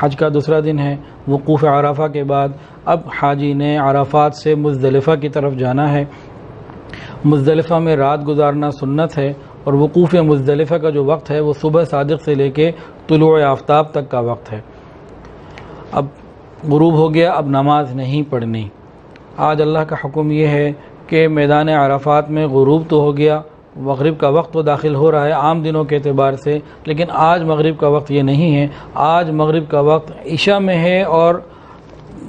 حج کا دوسرا دن ہے، وقوف عرفہ کے بعد اب حاجی نے عرفات سے مزدلفہ کی طرف جانا ہے۔ مزدلفہ میں رات گزارنا سنت ہے، اور وقوف مزدلفہ کا جو وقت ہے وہ صبح صادق سے لے کے طلوع آفتاب تک کا وقت ہے۔ اب غروب ہو گیا، اب نماز نہیں پڑھنی۔ آج اللہ کا حکم یہ ہے کہ میدان عرفات میں غروب تو ہو گیا، مغرب کا وقت تو داخل ہو رہا ہے عام دنوں کے اعتبار سے، لیکن آج مغرب کا وقت یہ نہیں ہے۔ آج مغرب کا وقت عشاء میں ہے اور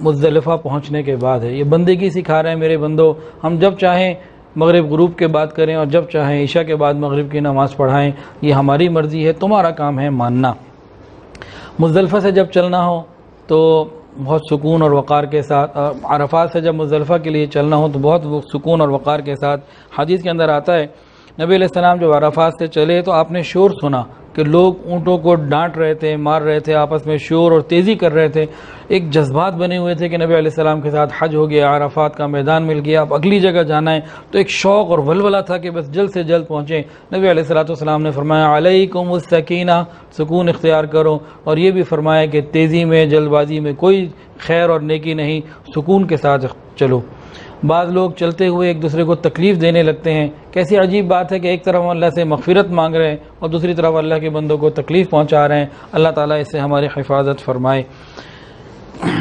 مزدلفہ پہنچنے کے بعد ہے۔ یہ بندگی سکھا رہے ہیں میرے بندو، ہم جب چاہیں مغرب غروب کے بعد کریں اور جب چاہیں عشاء کے بعد مغرب کی نماز پڑھائیں، یہ ہماری مرضی ہے، تمہارا کام ہے ماننا۔ مزدلفہ سے جب چلنا ہو تو بہت سکون اور وقار کے ساتھ، عرفات سے جب مزدلفہ کے لیے چلنا ہو تو بہت سکون اور وقار کے ساتھ۔ حدیث کے اندر آتا ہے نبی علیہ السلام جب عرفات سے چلے تو آپ نے شور سنا کہ لوگ اونٹوں کو ڈانٹ رہے تھے، مار رہے تھے، آپس میں شور اور تیزی کر رہے تھے۔ ایک جذبات بنے ہوئے تھے کہ نبی علیہ السلام کے ساتھ حج ہو گیا، عرفات کا میدان مل گیا، اب اگلی جگہ جانا ہے، تو ایک شوق اور ولولہ تھا کہ بس جلد سے جلد پہنچیں۔ نبی علیہ السلام نے فرمایا علیکم السکینہ، سکون اختیار کرو، اور یہ بھی فرمایا کہ تیزی میں جلد بازی میں کوئی خیر اور نیکی نہیں، سکون کے ساتھ چلو۔ بعض لوگ چلتے ہوئے ایک دوسرے کو تکلیف دینے لگتے ہیں۔ کیسی عجیب بات ہے کہ ایک طرف اللہ سے مغفرت مانگ رہے ہیں اور دوسری طرف اللہ کے بندوں کو تکلیف پہنچا رہے ہیں۔ اللہ تعالیٰ اس سے ہماری حفاظت فرمائے۔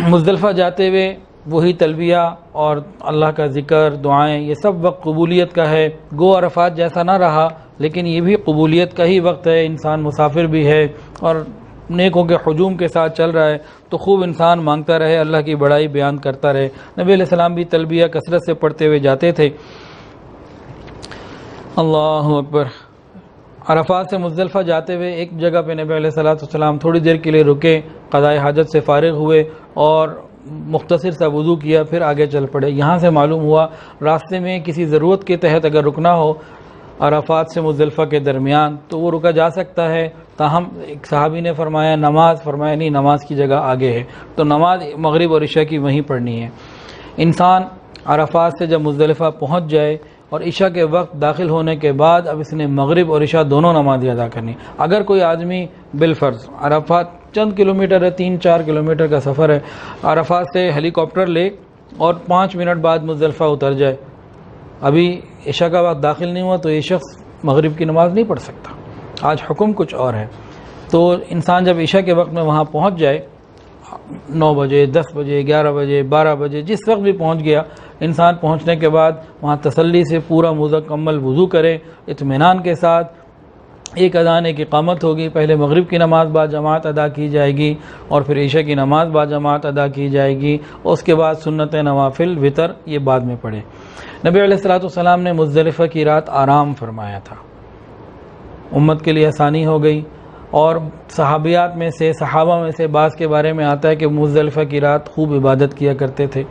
مزدلفہ جاتے ہوئے وہی تلبیہ اور اللہ کا ذکر، دعائیں، یہ سب وقت قبولیت کا ہے۔ گو عرفات جیسا نہ رہا، لیکن یہ بھی قبولیت کا ہی وقت ہے۔ انسان مسافر بھی ہے اور نیکوں کے ہجوم کے ساتھ چل رہا ہے تو خوب انسان مانگتا رہے، اللہ کی بڑائی بیان کرتا رہے۔ نبی علیہ السلام بھی تلبیہ کثرت سے پڑھتے ہوئے جاتے تھے۔ اللہ اکبر۔ عرفات سے مزدلفہ جاتے ہوئے ایک جگہ پہ نبی علیہ السلام تھوڑی دیر کے لیے رکے، قضاء حاجت سے فارغ ہوئے اور مختصر سا وضو کیا، پھر آگے چل پڑے۔ یہاں سے معلوم ہوا راستے میں کسی ضرورت کے تحت اگر رکنا ہو عرفات سے مزدلفہ کے درمیان تو وہ رکا جا سکتا ہے۔ تاہم ایک صحابی نے فرمایا نماز، فرمایا نہیں، نماز کی جگہ آگے ہے، تو نماز مغرب اور عشاء کی وہیں پڑھنی ہے۔ انسان عرفات سے جب مزدلفہ پہنچ جائے اور عشاء کے وقت داخل ہونے کے بعد اب اس نے مغرب اور عشاء دونوں نمازیں ادا کرنی۔ اگر کوئی آدمی بالفرض عرفات چند کلومیٹر ہے، 3-4 کلومیٹر کا سفر ہے، عرفات سے ہیلی کاپٹر لے اور 5 منٹ بعد مزدلفہ اتر جائے، ابھی عشاء کا وقت داخل نہیں ہوا تو یہ شخص مغرب کی نماز نہیں پڑھ سکتا۔ آج حکم کچھ اور ہے۔ تو انسان جب عشاء کے وقت میں وہاں پہنچ جائے، 9 بجے، 10 بجے، 11 بجے، 12 بجے، جس وقت بھی پہنچ گیا، انسان پہنچنے کے بعد وہاں تسلی سے پورا مکمل وضو کرے، اطمینان کے ساتھ۔ ایک اذان ایک اقامت ہوگی، پہلے مغرب کی نماز با جماعت ادا کی جائے گی اور پھر عشاء کی نماز با جماعت ادا کی جائے گی، اور اس کے بعد سنت نوافل، وتر، یہ بعد میں پڑھے۔ نبی علیہ السلام نے مزدلفہ کی رات آرام فرمایا تھا، امت کے لیے آسانی ہو گئی۔ اور صحابیات میں سے، صحابہ میں سے بعض کے بارے میں آتا ہے کہ مزدلفہ کی رات خوب عبادت کیا کرتے تھے۔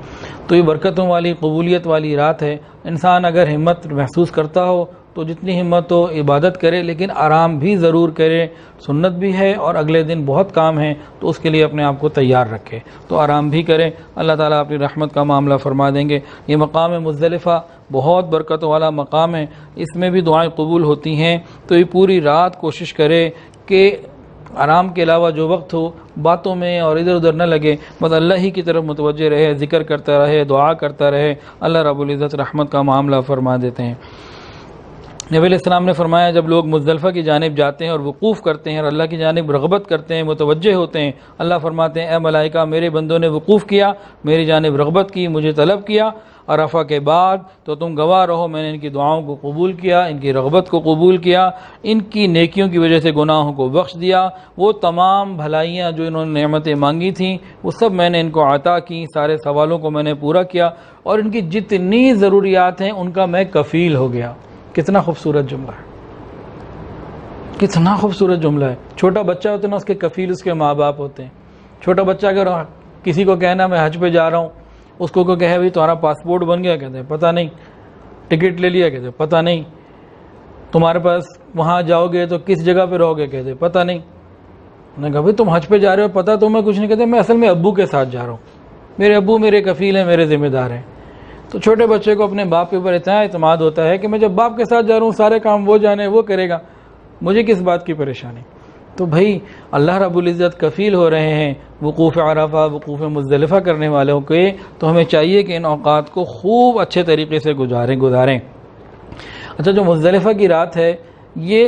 تو یہ برکتوں والی، قبولیت والی رات ہے۔ انسان اگر ہمت محسوس کرتا ہو تو جتنی ہمت ہو عبادت کرے، لیکن آرام بھی ضرور کرے، سنت بھی ہے اور اگلے دن بہت کام ہے تو اس کے لیے اپنے آپ کو تیار رکھے، تو آرام بھی کرے۔ اللہ تعالیٰ اپنی رحمت کا معاملہ فرما دیں گے۔ یہ مقام مزدلفہ بہت برکتوں والا مقام ہے، اس میں بھی دعائیں قبول ہوتی ہیں۔ تو یہ پوری رات کوشش کرے کہ آرام کے علاوہ جو وقت ہو باتوں میں اور ادھر ادھر نہ لگے، بس اللہ ہی کی طرف متوجہ رہے، ذکر کرتا رہے، دعا کرتا رہے۔ اللہ رب العزت رحمت کا معاملہ فرما دیتے ہیں۔ نبی علیہ السلام نے فرمایا جب لوگ مزدلفہ کی جانب جاتے ہیں اور وقوف کرتے ہیں اور اللہ کی جانب رغبت کرتے ہیں، متوجہ ہوتے ہیں، اللہ فرماتے ہیں اے ملائکہ، میرے بندوں نے وقوف کیا، میری جانب رغبت کی، مجھے طلب کیا عرفہ کے بعد، تو تم گواہ رہو میں نے ان کی دعاؤں کو قبول کیا، ان کی رغبت کو قبول کیا، ان کی نیکیوں کی وجہ سے گناہوں کو بخش دیا، وہ تمام بھلائیاں جو انہوں نے نعمتیں مانگی تھیں وہ سب میں نے ان کو عطا کی، سارے سوالوں کو میں نے پورا کیا، اور ان کی جتنی ضروریات ہیں ان کا میں کفیل ہو گیا۔ کتنا خوبصورت جملہ ہے، کتنا خوبصورت جملہ ہے۔ چھوٹا بچہ ہوتا ہے نا، اس کے کفیل اس کے ماں باپ ہوتے ہیں۔ چھوٹا بچہ اگر کسی کو کہنا میں حج پہ جا رہا ہوں، اس کو کہے بھائی تمہارا پاسپورٹ بن گیا، کہتے ہیں پتہ نہیں، ٹکٹ لے لیا، کہتے ہیں پتہ نہیں، تمہارے پاس وہاں جاؤ گے تو کس جگہ پہ رہو گے، کہتے ہیں پتہ نہیں۔ میں نے کہا بھائی تم حج پہ جا رہے ہو، پتہ تو میں کچھ نہیں، کہتے میں اصل میں ابو کے ساتھ جا رہا ہوں، میرے ابو میرے کفیل ہیں، میرے ذمہ دار ہیں۔ تو چھوٹے بچے کو اپنے باپ کے اوپر اتنا اعتماد ہوتا ہے کہ میں جب باپ کے ساتھ جا رہا ہوں سارے کام وہ جانے، وہ کرے گا، مجھے کس بات کی پریشانی۔ تو بھائی اللہ رب العزت کفیل ہو رہے ہیں وقوف عرفہ وقوف مزدلفہ کرنے والوں کے، تو ہمیں چاہیے کہ ان اوقات کو خوب اچھے طریقے سے گزاریں۔ اچھا، جو مزدلفہ کی رات ہے یہ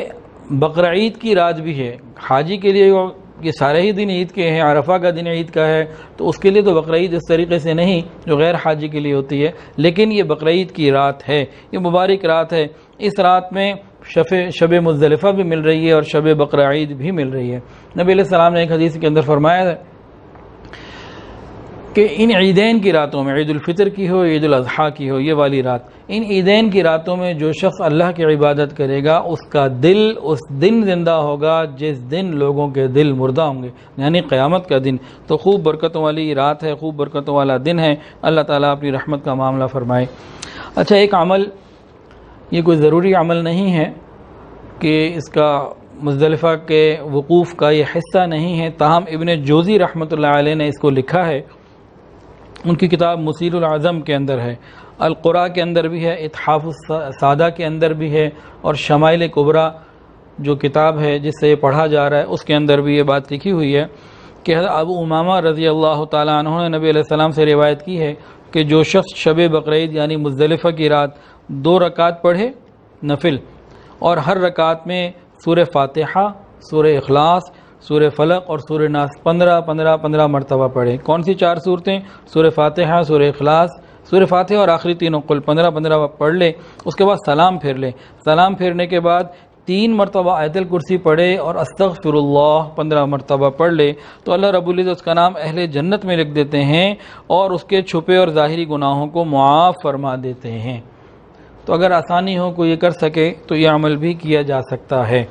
بقرعید کی رات بھی ہے۔ حاجی کے لیے یہ سارے ہی دن عید کے ہیں، عرفہ کا دن عید کا ہے، تو اس کے لیے تو بقرعید اس طریقے سے نہیں جو غیر حاجی کے لیے ہوتی ہے، لیکن یہ بقرعید کی رات ہے، یہ مبارک رات ہے۔ اس رات میں شب مزدلفہ بھی مل رہی ہے اور شب بقرعید بھی مل رہی ہے۔ نبی علیہ السلام نے ایک حدیث کے اندر فرمایا ہے کہ ان عیدین کی راتوں میں، عید الفطر کی ہو عید الاضحیٰ کی ہو، یہ والی رات، ان عیدین کی راتوں میں جو شخص اللہ کی عبادت کرے گا اس کا دل اس دن زندہ ہوگا جس دن لوگوں کے دل مردہ ہوں گے، یعنی قیامت کا دن۔ تو خوب برکتوں والی رات ہے، خوب برکتوں والا دن ہے، اللہ تعالیٰ اپنی رحمت کا معاملہ فرمائے۔ اچھا، ایک عمل، یہ کوئی ضروری عمل نہیں ہے کہ اس کا مزدلفہ کے وقوف کا یہ حصہ نہیں ہے، تاہم ابن جوزی رحمۃ اللہ علیہ نے اس کو لکھا ہے، ان کی کتاب مسیر العظم کے اندر ہے، القرآ کے اندر بھی ہے، اتحاف السادہ کے اندر بھی ہے، اور شمائل کبریٰ جو کتاب ہے جس سے یہ پڑھا جا رہا ہے اس کے اندر بھی یہ بات لکھی ہوئی ہے کہ حضرت ابو امامہ رضی اللہ تعالیٰ عنہ نے نبی علیہ السلام سے روایت کی ہے کہ جو شخص شب بقرعید یعنی مزدلفہ کی رات 2 رکعت پڑھے نفل، اور ہر رکعت میں سورہ فاتحہ، سورہ اخلاص، سورہ فلق اور سورہ ناس 15 مرتبہ پڑھے۔ کون سی 4 صورتیں؟ سورہ فاتحہ، سورہ اخلاص، سورہ فاتحہ اور آخری تینوں قل 15 پڑھ لے، اس کے بعد سلام پھیر لے، سلام پھیرنے کے بعد 3 مرتبہ آیت الکرسی پڑھے اور استغفر اللہ 15 مرتبہ پڑھ لے، تو اللہ رب العزت اس کا نام اہل جنت میں لکھ دیتے ہیں اور اس کے چھپے اور ظاہری گناہوں کو معاف فرما دیتے ہیں۔ تو اگر آسانی ہو کوئی یہ کر سکے تو یہ عمل بھی کیا جا سکتا ہے۔